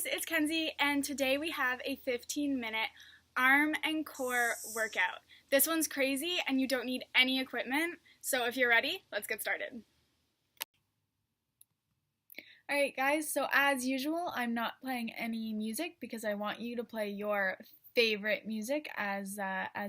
guys, it's Kenzie, and today we have a 15-minute arm and core workout. This one's crazy, and you don't need any equipment, so if you're ready, let's get started. Alright guys, so as usual, I'm not playing any music because I want you to play your favorite music as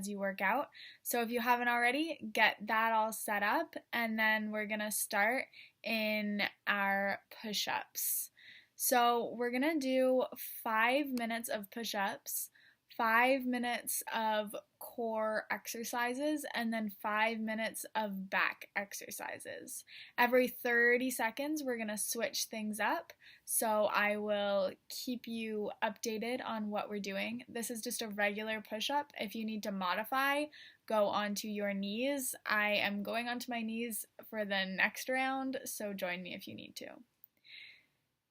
you work out. So if you haven't already, get that all set up, and then we're gonna start in our push-ups. So we're gonna do 5 minutes of push-ups, 5 minutes of core exercises, and then 5 minutes of back exercises. Every 30 seconds, we're gonna switch things up. So I will keep you updated on what we're doing. This is just a regular push-up. If you need to modify, go onto your knees. I am going onto my knees for the next round, so join me if you need to.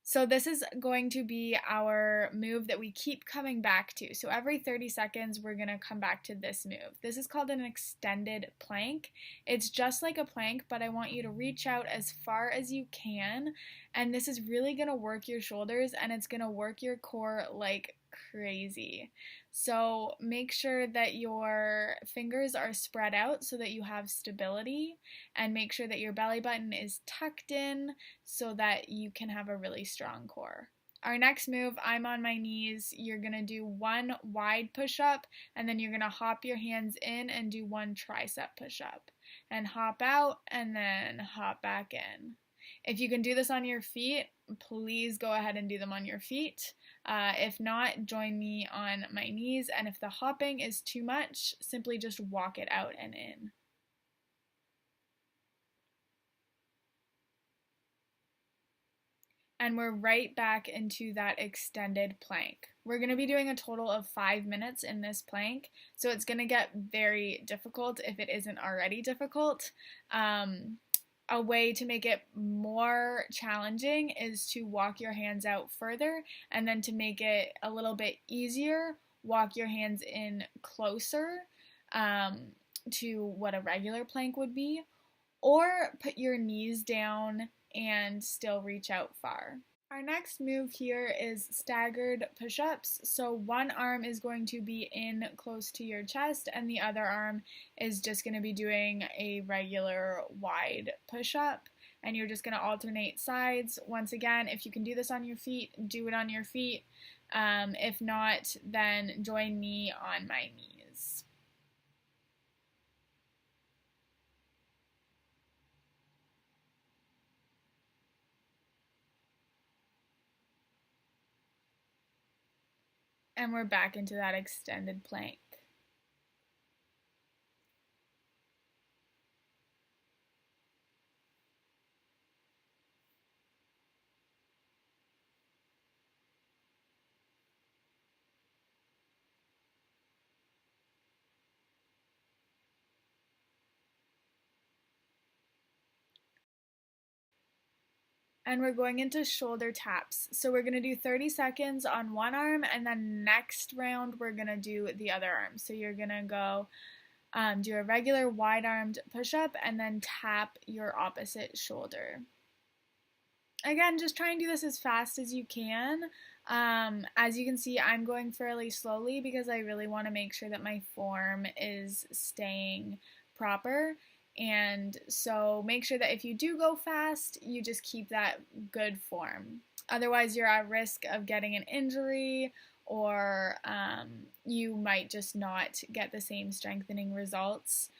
So this is going to be our move that we keep coming back to. So every 30 seconds, we're going to come back to this move. This is called an extended plank. It's just like a plank, but I want you to reach out as far as you can. And this is really going to work your shoulders, and it's going to work your core like crazy. So make sure that your fingers are spread out so that you have stability, and make sure that your belly button is tucked in so that you can have a really strong core. Our next move, I'm on my knees. You're going to do one wide push-up, and then you're going to hop your hands in and do one tricep push-up, and hop out, and then hop back in. If you can do this on your feet, please go ahead and do them on your feet. If not, join me on my knees, and if the hopping is too much, simply just walk it out and in. And we're right back into that extended plank. We're going to be doing a total of 5 minutes in this plank, so it's going to get very difficult if it isn't already difficult. A way to make it more challenging is to walk your hands out further, and then to make it a little bit easier, walk your hands in closer to what a regular plank would be, or put your knees down and still reach out far. Our next move here is staggered push-ups. So one arm is going to be in close to your chest, and the other arm is just going to be doing a regular wide push-up, and you're just going to alternate sides. Once again, if you can do this on your feet, do it on your feet. If not, then join me on my knees. And we're back into that extended plank. And we're going into shoulder taps. So we're going to do 30 seconds on one arm, and then next round we're going to do the other arm. So you're going to go do a regular wide-armed push-up and then tap your opposite shoulder. Again, just try and do this as fast as you can. As you can see, I'm going fairly slowly because I really want to make sure that my form is staying proper. And so make sure that if you do go fast, you just keep that good form. Otherwise, you're at risk of getting an injury, or you might just not get the same strengthening results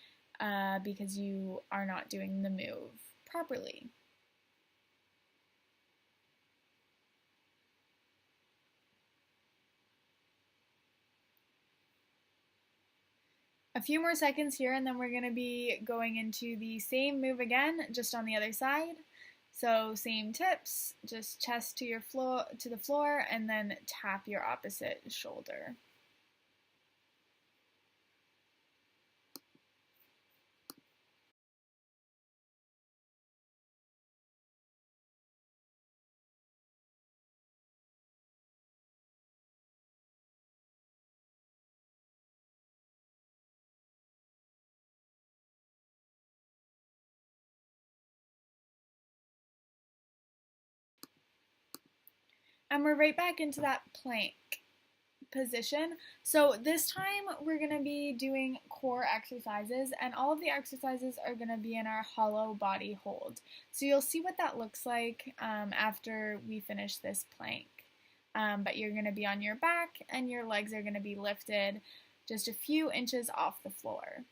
because you are not doing the move properly. A few more seconds here, and then we're going to be going into the same move again, just on the other side. So same tips, just chest to the floor, and then tap your opposite shoulder. And we're right back into that plank position. So this time we're going to be doing core exercises, and all of the exercises are going to be in our hollow body hold. So you'll see what that looks like after we finish this plank. But you're going to be on your back and your legs are going to be lifted just a few inches off the floor.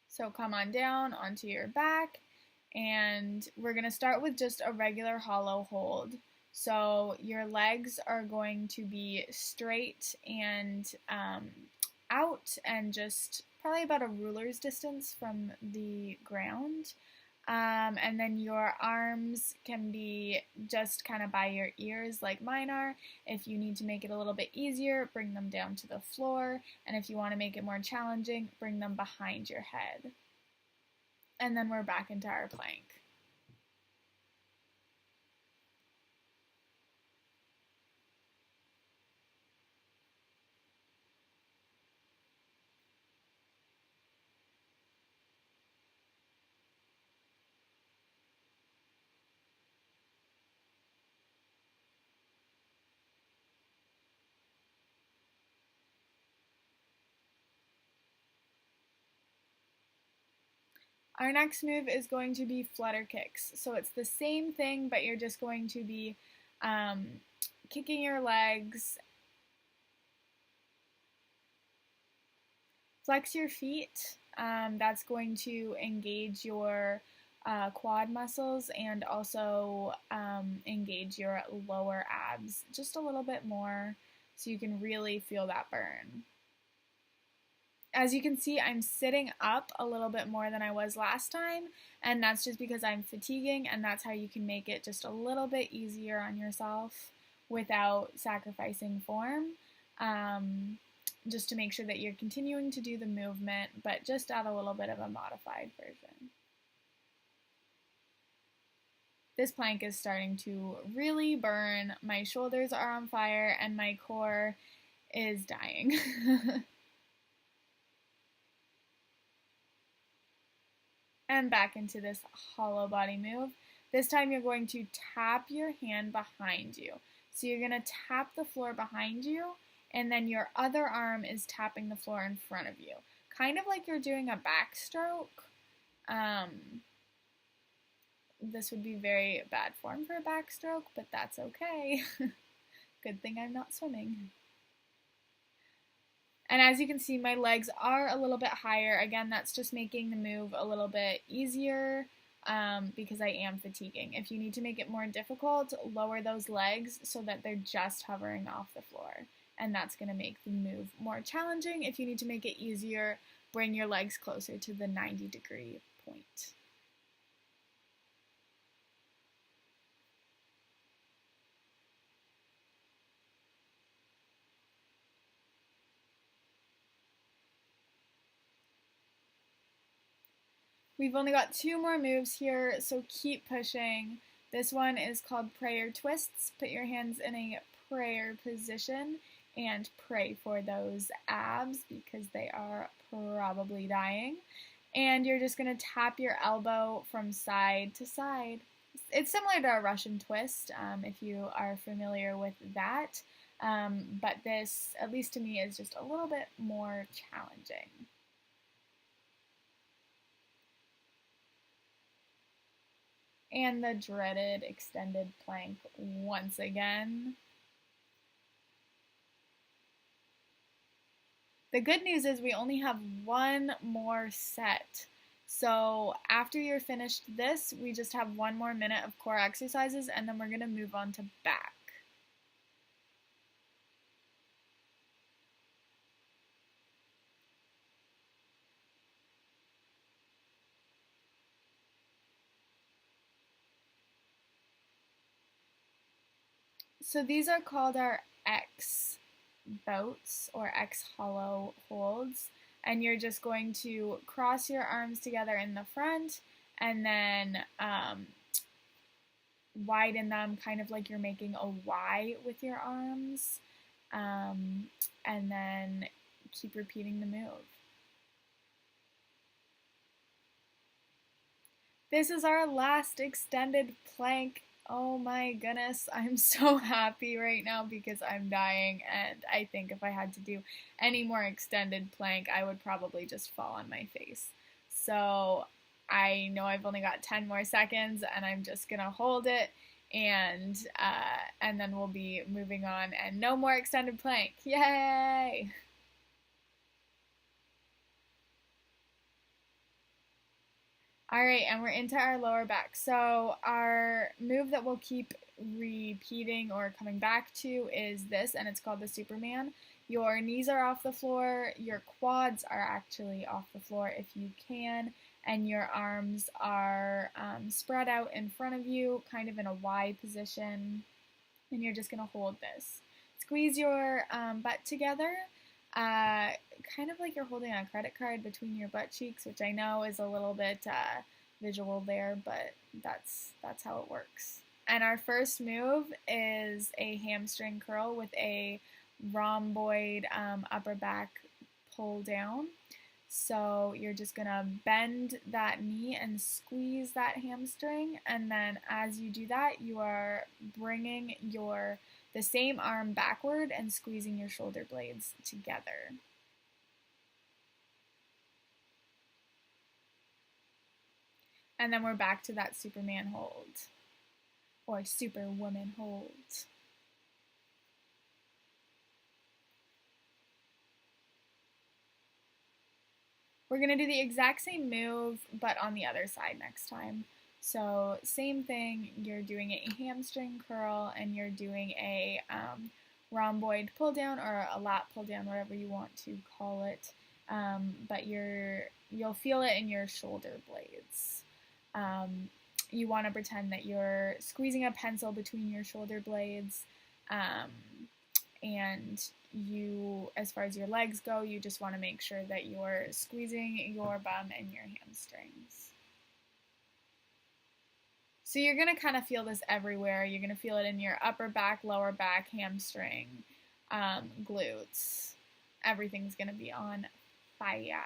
So come on down onto your back, and we're going to start with just a regular hollow hold. So your legs are going to be straight and out and just probably about a ruler's distance from the ground. And then your arms can be just kind of by your ears like mine are. If you need to make it a little bit easier, bring them down to the floor. And if you want to make it more challenging, bring them behind your head. And then we're back into our plank. Our next move is going to be flutter kicks. So it's the same thing, but you're just going to be kicking your legs. Flex your feet. That's going to engage your quad muscles and also engage your lower abs just a little bit more so you can really feel that burn. As you can see, I'm sitting up a little bit more than I was last time, and that's just because I'm fatiguing, and that's how you can make it just a little bit easier on yourself without sacrificing form. Just to make sure that you're continuing to do the movement, but just at a little bit of a modified version. This plank is starting to really burn. My shoulders are on fire, and my core is dying. And back into this hollow body move. This time you're going to tap your hand behind you. So you're going to tap the floor behind you, and then your other arm is tapping the floor in front of you. Kind of like you're doing a backstroke. This would be very bad form for a backstroke, but that's okay. Good thing I'm not swimming. And as you can see, my legs are a little bit higher. Again, that's just making the move a little bit easier because I am fatiguing. If you need to make it more difficult, lower those legs so that they're just hovering off the floor. And that's going to make the move more challenging. If you need to make it easier, bring your legs closer to the 90-degree point. We've only got 2 more moves here, so keep pushing. This one is called prayer twists. Put your hands in a prayer position and pray for those abs because they are probably dying. And you're just going to tap your elbow from side to side. It's similar to a Russian twist if you are familiar with that. But this, at least to me, is just a little bit more challenging. And the dreaded extended plank once again. The good news is we only have 1 more set. So after you're finished this, we just have 1 more minute of core exercises, and then we're going to move on to back. So these are called our X boats or X hollow holds, and you're just going to cross your arms together in the front and then widen them kind of like you're making a Y with your arms, and then keep repeating the move. This is our last extended plank. Oh my goodness, I'm so happy right now because I'm dying, and I think if I had to do any more extended plank, I would probably just fall on my face. So I know I've only got 10 more seconds, and I'm just gonna hold it, and then we'll be moving on, and no more extended plank. Yay! All right, and we're into our lower back. So our move that we'll keep repeating or coming back to is this, and it's called the Superman. Your knees are off the floor, your quads are actually off the floor if you can, and your arms are spread out in front of you, kind of in a Y position, and you're just gonna hold this. Squeeze your butt together, uh, kind of like you're holding a credit card between your butt cheeks, which I know is a little bit visual there, but that's how it works. And our first move is a hamstring curl with a rhomboid upper back pull down. So you're just gonna bend that knee and squeeze that hamstring, and then as you do that, you are bringing the same arm backward and squeezing your shoulder blades together. And then we're back to that Superman hold, or Superwoman hold. We're going to do the exact same move, but on the other side next time. So same thing, you're doing a hamstring curl, and you're doing a rhomboid pull down, or a lat pull down, whatever you want to call it. But you'll feel it in your shoulder blades. You want to pretend that you're squeezing a pencil between your shoulder blades, and you, as far as your legs go, you just want to make sure that you're squeezing your bum and your hamstrings. So you're going to kind of feel this everywhere. You're going to feel it in your upper back, lower back, hamstring, glutes. Everything's going to be on fire.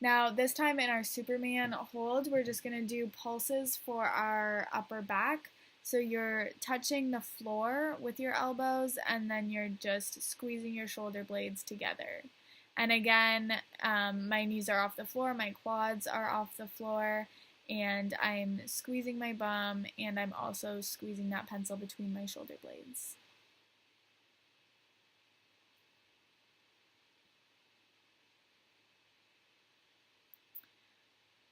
Now, this time in our Superman hold, we're just going to do pulses for our upper back. So you're touching the floor with your elbows, and then you're just squeezing your shoulder blades together. And again, my knees are off the floor, my quads are off the floor, and I'm squeezing my bum, and I'm also squeezing that pencil between my shoulder blades.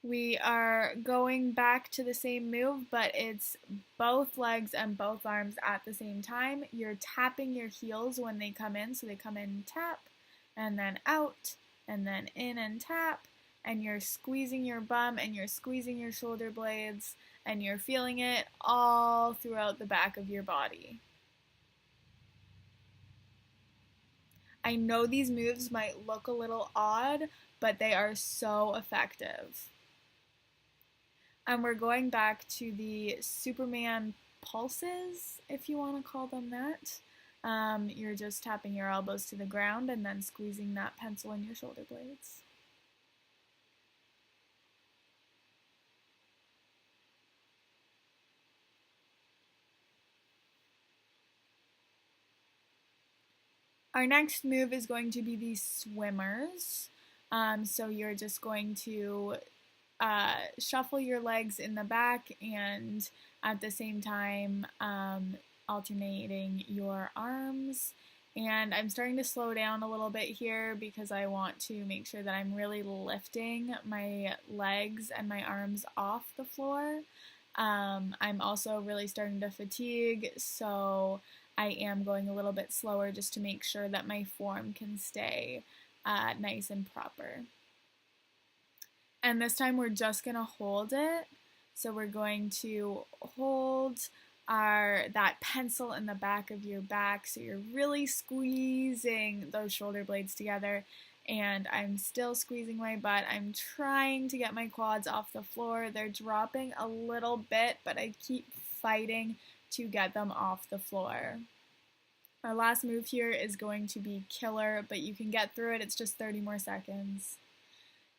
We are going back to the same move, but it's both legs and both arms at the same time. You're tapping your heels when they come in, so they come in, tap, and then out, and then in and tap, and you're squeezing your bum and you're squeezing your shoulder blades, and you're feeling it all throughout the back of your body. I know these moves might look a little odd, but they are so effective. And we're going back to the Superman pulses, if you want to call them that. You're just tapping your elbows to the ground and then squeezing that pencil in your shoulder blades. Our next move is going to be the swimmers. So you're just going to shuffle your legs in the back, and at the same time alternating your arms. And I'm starting to slow down a little bit here because I want to make sure that I'm really lifting my legs and my arms off the floor. I'm also really starting to fatigue, so I am going a little bit slower just to make sure that my form can stay nice and proper. And this time we're just going to hold it. So we're going to hold that pencil in the back of your back. So you're really squeezing those shoulder blades together. And I'm still squeezing my butt. I'm trying to get my quads off the floor. They're dropping a little bit, but I keep fighting to get them off the floor. Our last move here is going to be killer, but you can get through it. It's just 30 more seconds.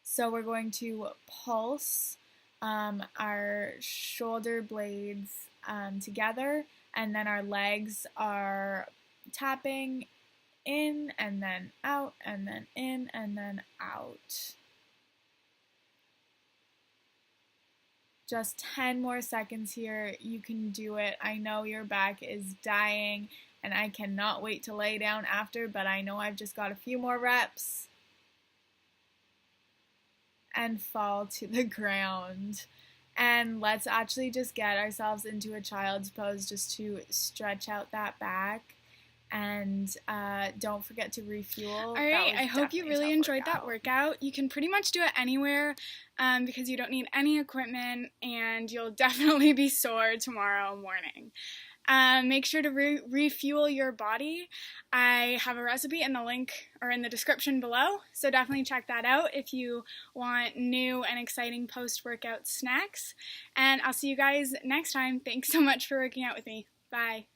So we're going to pulse our shoulder blades together, and then our legs are tapping in and then out and then in and then out. Just 10 more seconds here. You can do it. I know your back is dying and I cannot wait to lay down after, but I know I've just got a few more reps. And fall to the ground. And let's actually just get ourselves into a child's pose just to stretch out that back. And don't forget to refuel. All right, I hope you really enjoyed that workout. You can pretty much do it anywhere because you don't need any equipment, and you'll definitely be sore tomorrow morning. Make sure to refuel your body. I have a recipe in the link or in the description below, so definitely check that out if you want new and exciting post-workout snacks. And I'll see you guys next time. Thanks so much for working out with me. Bye.